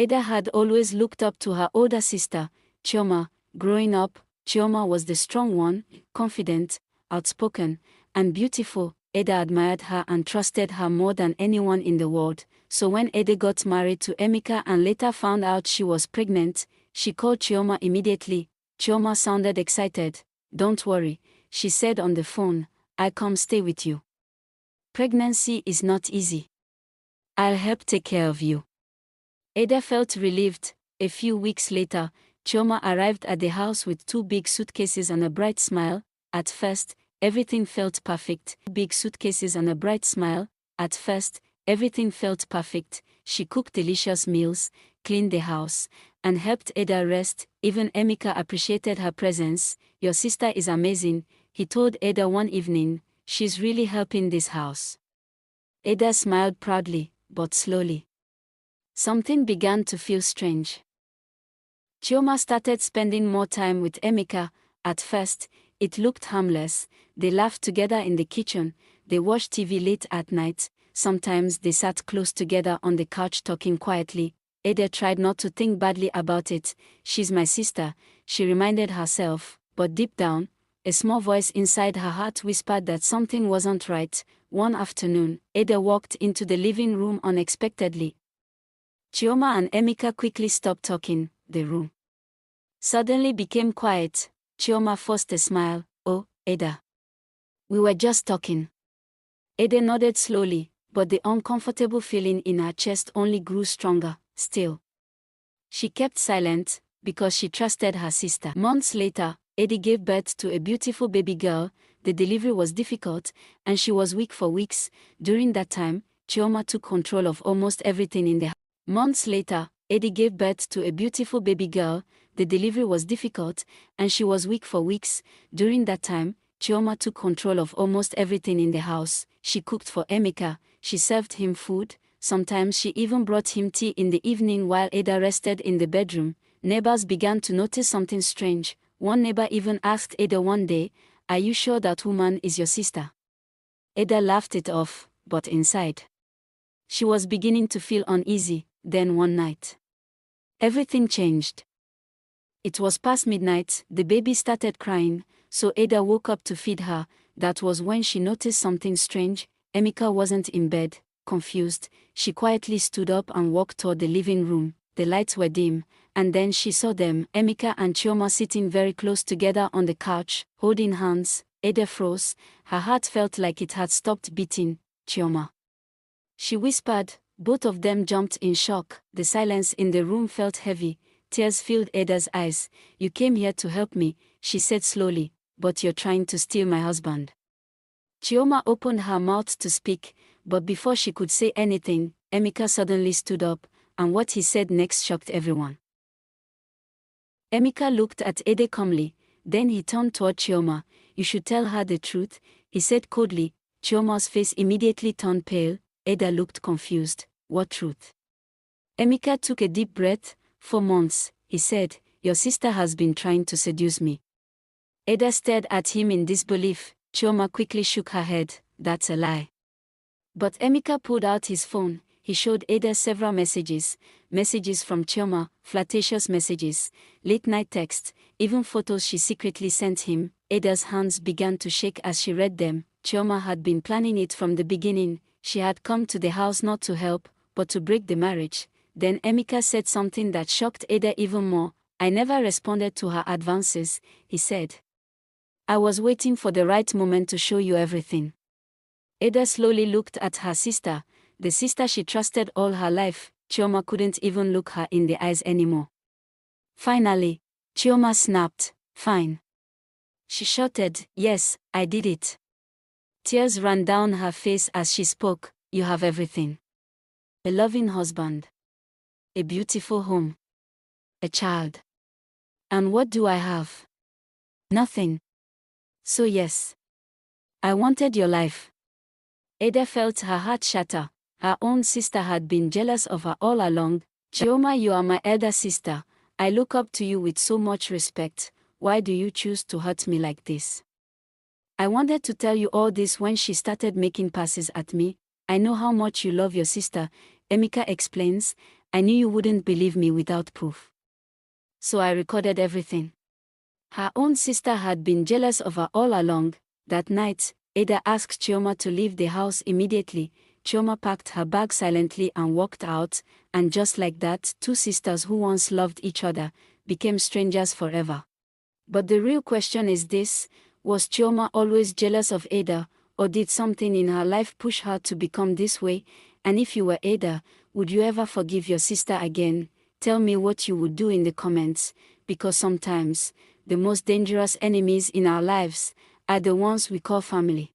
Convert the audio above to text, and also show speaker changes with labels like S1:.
S1: Ada had always looked up to her older sister, Chioma. Growing up, Chioma was the strong one, confident, outspoken, and beautiful. Ada admired her and trusted her more than anyone in the world. So when Ada got married to Emeka and later found out she was pregnant, she called Chioma immediately. Chioma sounded excited. "Don't worry," she said on the phone, "I'll come stay with you. Pregnancy is not easy. I'll help take care of you." Ada felt relieved. A few weeks later, Chioma arrived at the house with 2 big suitcases and a bright smile. At first, everything felt perfect. Big suitcases and a bright smile. At first, everything felt perfect. She cooked delicious meals, cleaned the house, and helped Ada rest. Even Emeka appreciated her presence. "Your sister is amazing," he told Ada one evening. "She's really helping this house." Ada smiled proudly, but slowly. Something began to feel strange. Chioma started spending more time with Emeka. At first, it looked harmless. They laughed together in the kitchen, they watched TV late at night, sometimes they sat close together on the couch talking quietly. Ada tried not to think badly about it. "She's my sister," she reminded herself, but deep down, a small voice inside her heart whispered that something wasn't right. One afternoon, Ada walked into the living room unexpectedly. Chioma and Emeka quickly stopped talking. The room suddenly became quiet. Chioma forced a smile. "Oh, Ada. We were just talking." Ada nodded slowly, but the uncomfortable feeling in her chest only grew stronger. Still, she kept silent, because she trusted her sister. Months later, Ada gave birth to a beautiful baby girl. The delivery was difficult, and she was weak for weeks. During that time, Chioma took control of almost everything in the house. Months later, Ada gave birth to a beautiful baby girl. The delivery was difficult, and she was weak for weeks. During that time, Chioma took control of almost everything in the house. She cooked for Emeka, she served him food, sometimes she even brought him tea in the evening while Ada rested in the bedroom. Neighbors began to notice something strange. One neighbor even asked Ada one day, "Are you sure that woman is your sister?" Ada laughed it off, but inside, she was beginning to feel uneasy. Then one night, everything changed. It was past midnight, the baby started crying, so Ada woke up to feed her. That was when she noticed something strange. Emeka wasn't in bed. Confused, she quietly stood up and walked toward the living room. The lights were dim, and then she saw them, Emeka and Chioma, sitting very close together on the couch, holding hands. Ada froze. Her heart felt like it had stopped beating. "Chioma," she whispered. Both of them jumped in shock. The silence in the room felt heavy. Tears filled Ada's eyes. "You came here to help me," she said slowly, "but you're trying to steal my husband." Chioma opened her mouth to speak, but before she could say anything, Emeka suddenly stood up, and what he said next shocked everyone. Emeka looked at Ada calmly, then he turned toward Chioma. "You should tell her the truth," he said coldly. Chioma's face immediately turned pale. Ada looked confused. "What truth?" Emeka took a deep breath. "For months," he said, "your sister has been trying to seduce me." Ada stared at him in disbelief. Chioma quickly shook her head. "That's a lie." But Emeka pulled out his phone. He showed Ada several messages from Chioma, flirtatious messages, late-night texts, even photos she secretly sent him. Ada's hands began to shake as she read them. Chioma had been planning it from the beginning. She had come to the house not to help, but to break the marriage. Then Emeka said something that shocked Ada even more. "I never responded to her advances," he said. "I was waiting for the right moment to show you everything." Ada slowly looked at her sister, the sister she trusted all her life. Chioma couldn't even look her in the eyes anymore. Finally, Chioma snapped. "Fine." She shouted, "Yes, I did it." Tears ran down her face as she spoke. "You have everything. A loving husband. A beautiful home. A child. And what do I have? Nothing. So yes. I wanted your life." Ada felt her heart shatter. Her own sister had been jealous of her all along. "Chioma, you are my elder sister. I look up to you with so much respect. Why do you choose to hurt me like this?" "I wanted to tell you all this when she started making passes at me. I know how much you love your sister," Emeka explains, I knew you wouldn't believe me without proof. So I recorded everything. Her own sister had been jealous of her all along. That night, Ada asked Chioma to leave the house immediately. Chioma packed her bag silently and walked out, and just like that, two sisters who once loved each other became strangers forever. But the real question is this: was Chioma always jealous of Ada, or did something in her life push her to become this way? And if you were Ada, would you ever forgive your sister again? Tell me what you would do in the comments, because sometimes, the most dangerous enemies in our lives are the ones we call family.